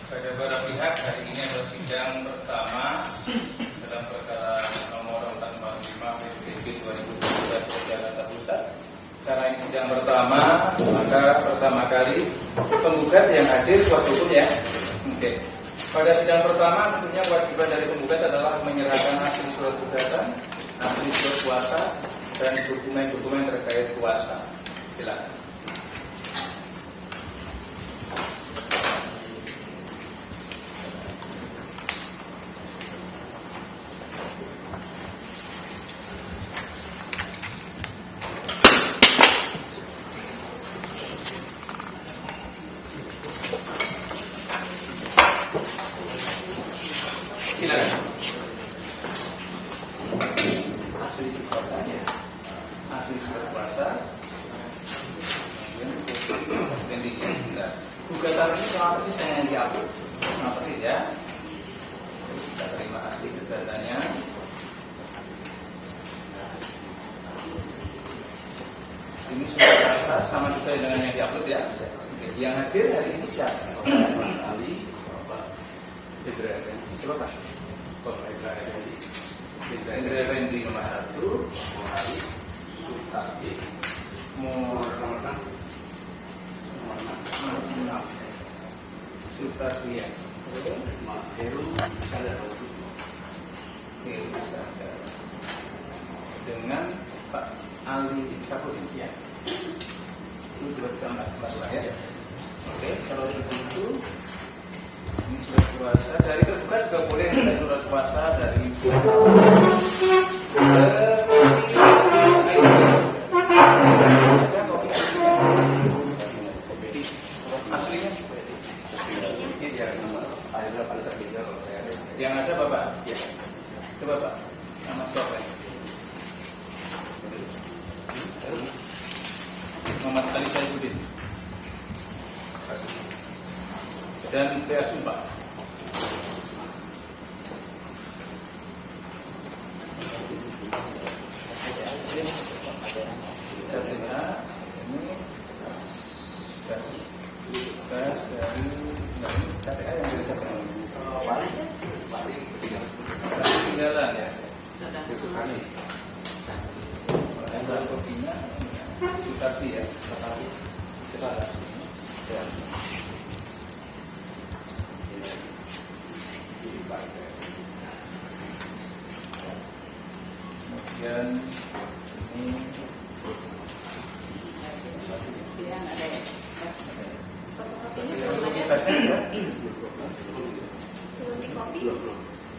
Pada para pihak, hari ini adalah sidang pertama dalam perkara nomor 445 PPDB 2012 Jakarta Pusat. Karena ini sidang pertama, maka pertama kali penggugat yang hadir kuasa hukum ya. Oke. Pada sidang pertama tentunya kewajiban dari penggugat adalah menyerahkan hasil surat gugatan, hasil surat kuasa, dan dokumen-dokumen terkait kuasa. Silakan. Asli surat kuasa, gugatan ini apa sih yang diupload? Apa sih ya? Kita terima asli gugatannya. Ini surat kuasa sama juga dengan yang diupload ya. Yang hadir hari ini siapa? Bapak Ali, Bapak Indra Effendi. Siapa Pak? Bapak Indra Effendi. Indra Effendi nomor 1, Bapak Ali, Sutardi, nomor 6, Sutardi ya. Heru Iskandar. Dengan Pak Ali Safuddin ya. Itu juga sudah masuk ya. Oke, kalau begitu ini surat kuasa dari tergugat juga boleh ada surat kuasa dari aslinya yang ada Bapak ya. Coba Pak, nama siapa ya? Muhammad Ali Saifudin dan Tia Sumpah. Kita lihat ini gas dari KTA yang diucapkan tinggalan ya. Ada kopinya Sutardi ya. Coba ya.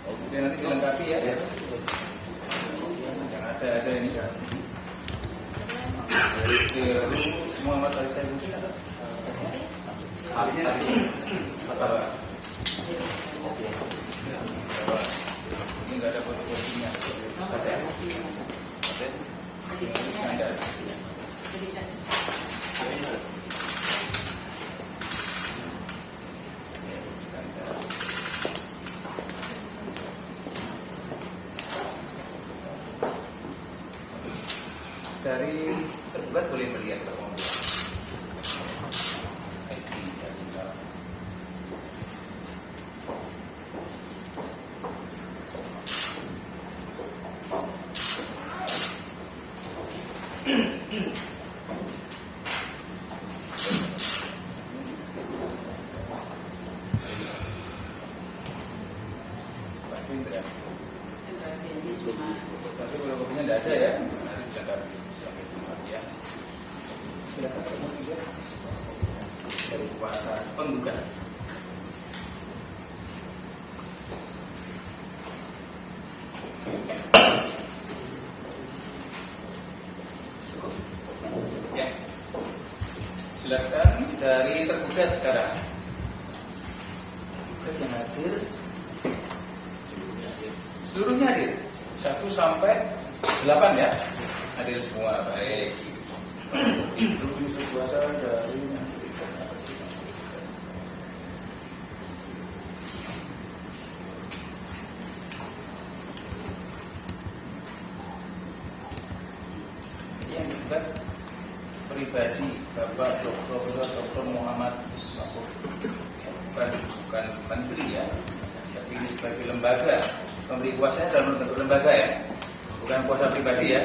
Kemudian ini nanti dilengkapi ya. Yang ada ini ya. Dari semua masalah saya mungkin ada. Apa? Ini nggak ada fotokopinya. Ada? Dari tergugat boleh melihat kalau mau. Tapi kalau kopinya tidak ada ya. Silakan dari kuasa penggugat. Ya, silakan dari tergugat sekarang. Tergugat yang hadir Seluruhnya hadir 1 sampai 8 ya, hadir semua. Baik. Itu Yusuf puasa dari yang juga pribadi Bapak Dr. Muhammad Mahfud, bukan menteri ya, tapi ini sebagai lembaga memberi kuasanya dalam bentuk lembaga ya, bukan kuasa pribadi ya.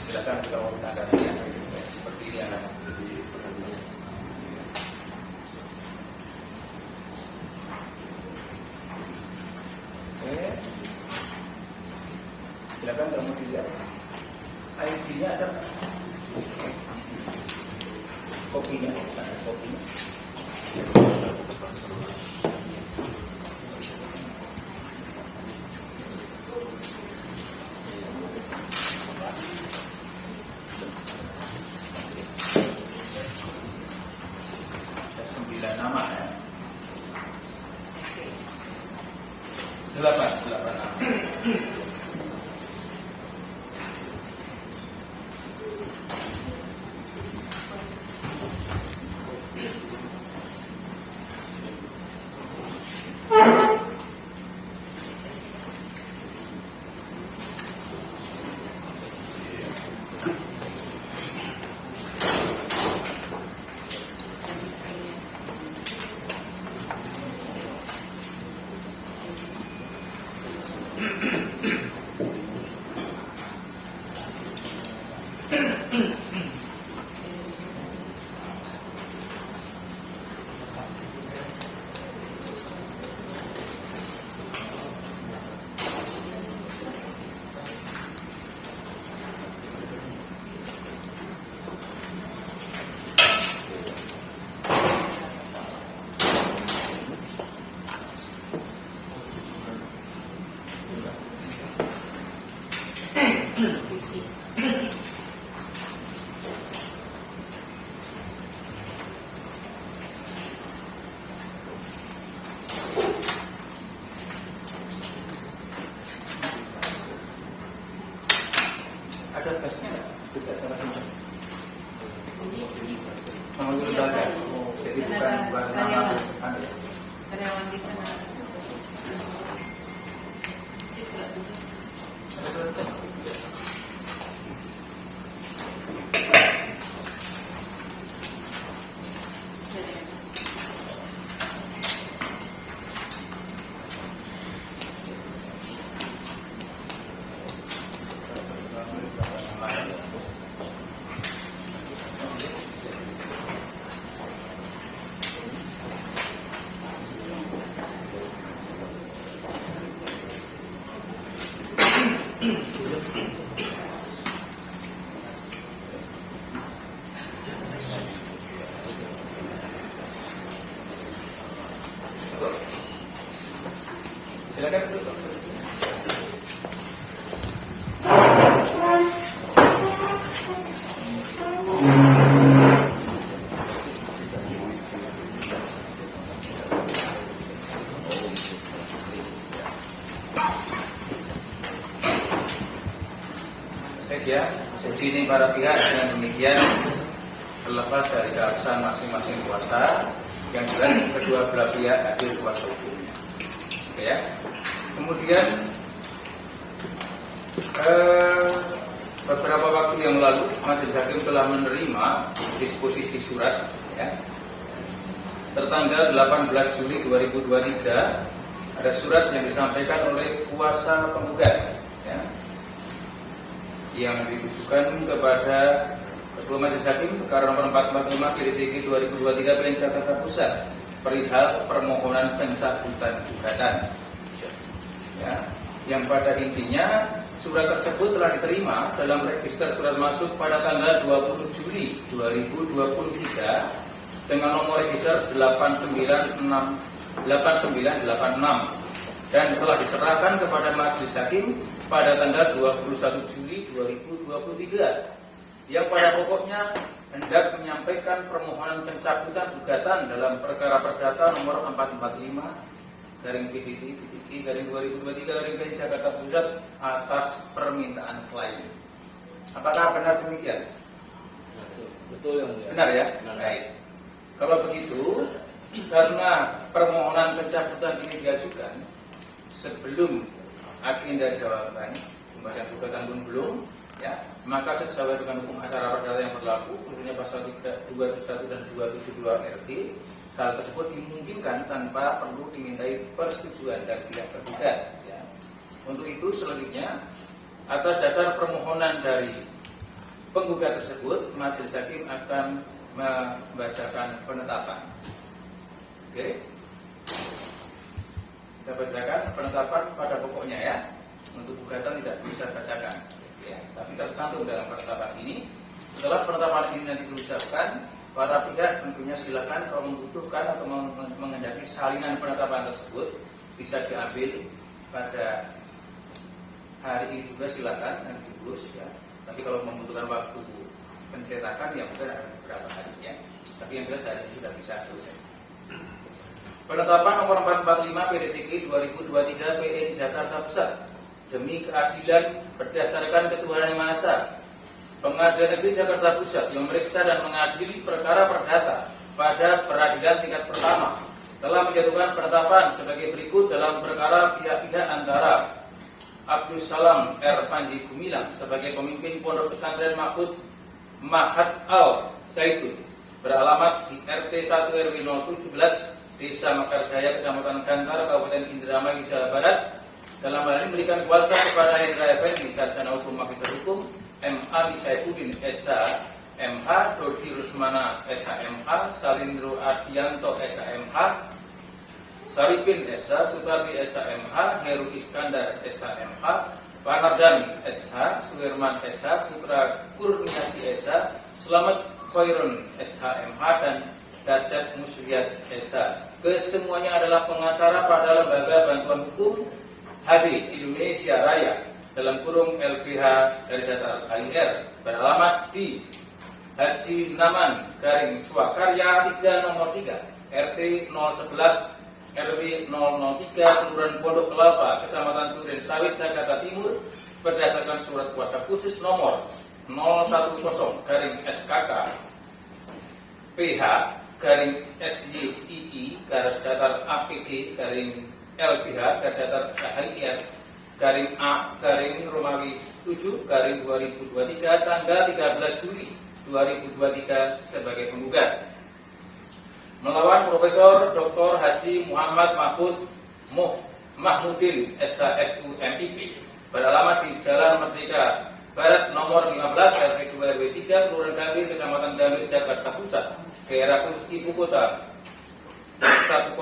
Silakan kita mau menanggapi ya, seperti ini anak. Oke, silakan kamu dilihat. ID-nya ada kopinya, kopinya. Ada 9 nama ya. 8 nama. Ada tesnya nggak? Kita cara ini. Memanggil lembaga. Jadi bukan nama karyawan di sana. Silakan. Ya, jadi ini para pihak dengan demikian terlepas dari keabsahan masing-masing kuasa, yang jelas kedua belah pihak hadir kuasa hukumnya. Oke ya. Kemudian beberapa waktu yang lalu Majelis Hakim telah menerima disposisi surat ya, tertanggal 18 Juli 2023 ada surat yang disampaikan oleh kuasa penggugat ya, yang ditujukan kepada Ketua Majelis Hakim perkara nomor 445/2023 PN Jakarta Pusat perihal permohonan pencabutan gugatan. Ya, yang pada intinya surat tersebut telah diterima dalam register surat masuk pada tanggal 20 Juli 2023 dengan nomor register 8986 dan telah diserahkan kepada Majelis Hakim pada tanggal 21 Juli 2023 yang pada pokoknya hendak menyampaikan permohonan pencabutan gugatan dalam perkara perdata nomor 445 PDT-I/2023 Jakarta Pusat atas permintaan klien. Apakah benar demikian? Betul yang mulia. Benar ya? Baik. Kalau begitu, karena permohonan pencabutan ini diajukan sebelum agenda jawaban, pembahasan gugatan pun belum, ya, maka sesuai dengan hukum acara perdata yang berlaku, khususnya pasal 271 dan 272 RT, hal tersebut dimungkinkan tanpa perlu dimintai persetujuan dari pihak tergugat. Ya. Untuk itu selanjutnya, atas dasar permohonan dari penggugat tersebut, majelis hakim akan membacakan penetapan. Oke, kita bacakan penetapan pada pokoknya ya. Untuk gugatan tidak bisa bacakan, ya. Tapi tercantum dalam penetapan ini. Setelah penetapan ini nanti diucapkan, para pihak tentunya silakan kalau membutuhkan atau mengendaki salinan penetapan tersebut bisa diambil pada hari ini juga silakan nanti ditulis ya. Tapi kalau membutuhkan waktu pencetakan ya mungkin ada beberapa hari ya. Tapi yang jelas hari ini sudah bisa selesai. Penetapan nomor 445 PDT 2023 PN Jakarta Pusat demi keadilan berdasarkan ketuhanan yang Maha Esa. Pengadilan Negeri Jakarta Pusat yang memeriksa dan mengadili perkara perdata pada peradilan tingkat pertama telah menjatuhkan penetapan sebagai berikut dalam perkara pihak-pihak antara Abdul Salam R. Panji Gumilang sebagai pemimpin Pondok Pesantren Mahat Al Zaitun beralamat di RT 1 RW 017 Desa Mekarjaya, Kecamatan Kantar, Kabupaten Indramayu, Jawa Barat, dalam hal ini memberikan kuasa kepada Hendra Effendi, sarjana hukum magister hukum, M. Ali Saifuddin SH MH, Dodi Rusmana SH MH, Salindro Ardianto SH MH, Saripin SH, Sutardi SH MH, Heru Iskandar SH MH, Panardani SH, Suherman SH, Putra Kurniadi SH, Selamat Khairun SH MH, dan Dasyat Muslihat SH. Kesemuanya adalah pengacara pada Lembaga Bantuan Hukum HD Indonesia Raya dalam kurung LBH dari Jatar HIR beralamat di Haji Naman Garing Swakarya 3 nomor 3 RT 011 RW 003 Kelurahan Pondok Kelapa, Kecamatan Duren Sawit, Jakarta Timur berdasarkan surat kuasa khusus nomor 010 garing SKK PH garing SYII garis datar APG garing LBH garis datar HIR garing A garing Romawi 7 garing 2023 tanggal 13 Juli 2023 sebagai penggugat melawan Profesor Dr. Haji Muhammad Mahmudin SHSU MIP beralamat di Jalan Merdeka Barat nomor 15 RW 2 RW 3 Kelurahan Gambir, Kecamatan Gambir, Jakarta Pusat, daerah khusus ibu kota 10110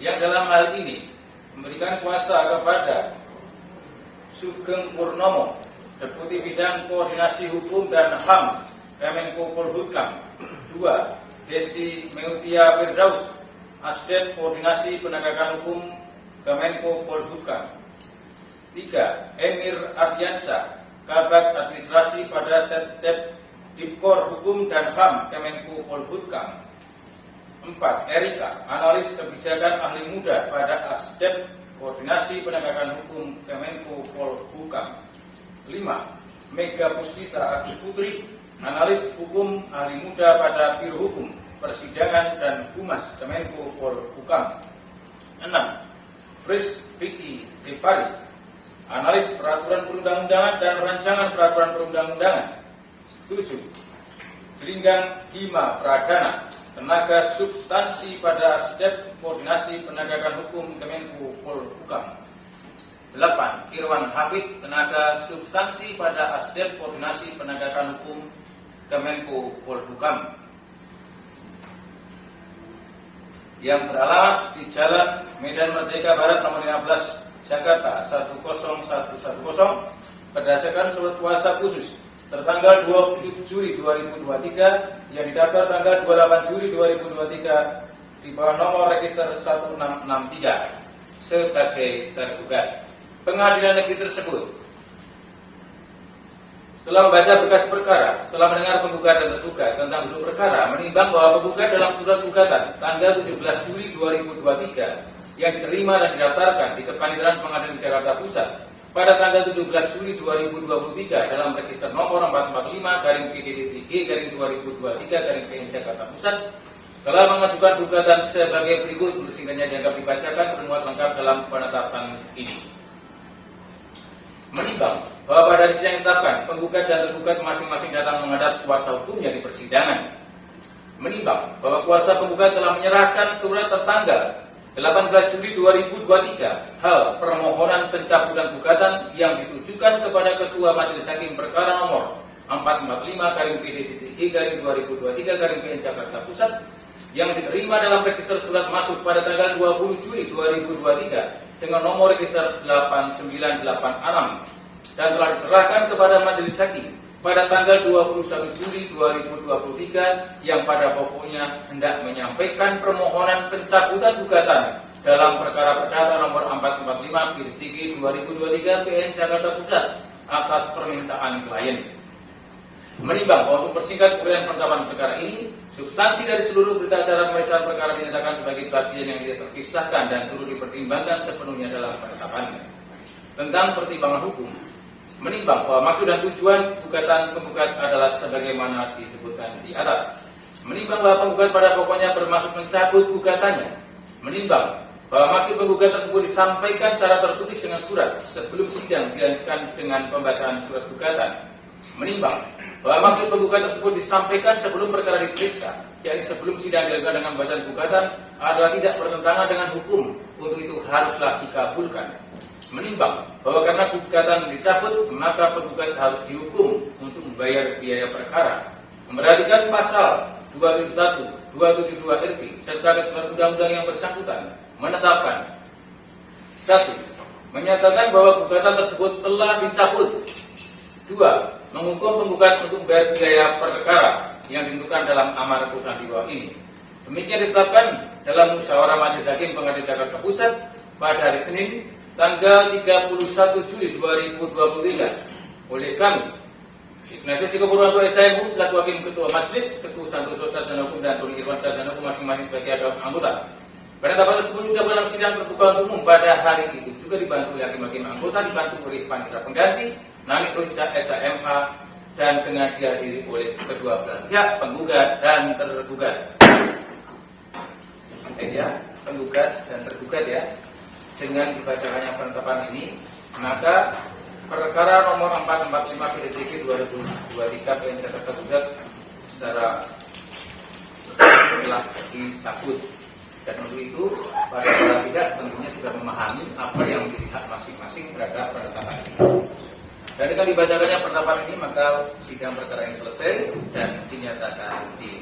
yang dalam hal ini memberikan kuasa kepada Sugeng Purnomo, Deputi Bidang Koordinasi Hukum dan HAM Kemenko Polhukam. 2. Desi Meutia Firdaus, Asdet Koordinasi Penegakan Hukum Kemenko Polhukam. 3. Emir Ardiansyah, Kabag Administrasi pada Setdep Dipkor Hukum dan HAM Kemenko Polhukam. 4. Erika, Analis Kebijakan Ahli Muda pada Asdep Koordinasi Penegakan Hukum Kemenko Polhukam. 5. Mega Puspita Agus Putri, Analis Hukum Ahli Muda pada Biro Hukum, Persidangan dan Humas Kemenko Polhukam. 6. Pris Vicky Depari, Analis Peraturan Perundang-undangan dan Rancangan Peraturan Perundang-undangan. 7. Linggang Hima Pradana, Tenaga Substansi pada Asdep Koordinasi Penegakan Hukum Kemenko Polhukam. 8. Irwan Hafid, Tenaga Substansi pada Asdep Koordinasi Penegakan Hukum Kemenko Polhukam, yang beralamat di Jalan Medan Merdeka Barat nomor 15 Jakarta 10110 berdasarkan surat kuasa khusus tertanggal 20 Juli 2023 yang didaftar tanggal 28 Juli 2023 di bawah nomor register 1663 sebagai tergugat. Pengadilan negeri tersebut Setelah membaca berkas perkara, setelah mendengar penggugat dan tergugat tentang duduk perkara, menimbang bahwa penggugat dalam surat gugatan tanggal 17 Juli 2023 yang diterima dan didaftarkan di Kepanitiaan Pengadilan Jakarta Pusat pada tanggal 17 Juli 2023 dalam register nomor 445-PDD-G-2023-PN Jakarta Pusat telah mengajukan gugatan sebagai berikut, singkatnya dianggap dibacakan bermuat lengkap dalam penetapan ini. Menimbang bahwa pada sidang yang ditetapkan, penggugat dan tergugat masing-masing datang menghadap kuasa hukumnya di persidangan. Menimbang bahwa kuasa penggugat telah menyerahkan surat tertanggal 18 Juli 2023 hal permohonan pencabutan gugatan yang ditujukan kepada Ketua Majelis Hakim Perkara nomor 445-PDD-G-2023-PN Jakarta Pusat yang diterima dalam register surat masuk pada tanggal 20 Juli 2023 dengan nomor register 8986 dan telah diserahkan kepada Majelis Hakim pada tanggal 21 Juli 2023 yang pada pokoknya hendak menyampaikan permohonan pencabutan gugatan dalam perkara perdata nomor 445/2023 PN Jakarta Pusat atas permintaan klien. Menimbang bahwa untuk persingkat uraian penetapan perkara ini, substansi dari seluruh berita acara pemeriksaan perkara dinyatakan sebagai bagian yang tidak terpisahkan dan turut dipertimbangkan sepenuhnya dalam penetapannya. Tentang pertimbangan hukum, menimbang bahwa maksud dan tujuan gugatan penggugat adalah sebagaimana disebutkan di atas. Menimbang bahwa penggugat pada pokoknya bermaksud mencabut gugatannya. Menimbang bahwa maksud penggugat tersebut disampaikan secara tertulis dengan surat sebelum sidang dilanjutkan dengan pembacaan surat gugatan. Menimbang bahwa maksud penggugat tersebut disampaikan sebelum perkara diperiksa, yakni sebelum sidang dilakukan dengan bacaan gugatan, adalah tidak bertentangan dengan hukum, untuk itu haruslah dikabulkan. Menimbang bahwa karena gugatan dicabut, maka penggugat harus dihukum untuk membayar biaya perkara. Memperhatikan pasal 271, 272 RP serta ketentuan undang-undang yang bersangkutan, menetapkan 1. Menyatakan bahwa gugatan tersebut telah dicabut. 2. Menghukum penggugat untuk membayar biaya perkara yang ditentukan dalam amar putusan di bawah ini. Demikian ditetapkan dalam musyawarah Majelis Hakim Pengadilan Jakarta Pusat pada hari Senin tanggal 31 Juli 2023 oleh kami, Ignatius Sikopuranto SIMU selaku Hakim Ketua Majelis, Ketua Santoso Sarjana Hukum dan Tony Irwan Sarjana Hukum masing-masing sebagai anggota. Penetapan tersebut diucapkan dalam sidang terbuka untuk umum pada hari itu juga dibantu oleh hakim-hakim anggota, dibantu oleh panitia pengganti Nani Rosida SMH dan dengan dihadiri oleh kedua belah pihak, penggugat dan tergugat. Ya, penggugat dan tergugat ya. Dengan dibacakannya penetapan ini, maka perkara nomor 445/PDD-G-2023 PN Jakarta Pusat secara telah dicabut. Dan untuk itu, para pihak tentunya sudah memahami apa yang menjadi hak masing-masing terhadap penetapan ini. Dan dengan dibacakannya penetapan ini, maka sidang perkara ini selesai dan dinyatakan di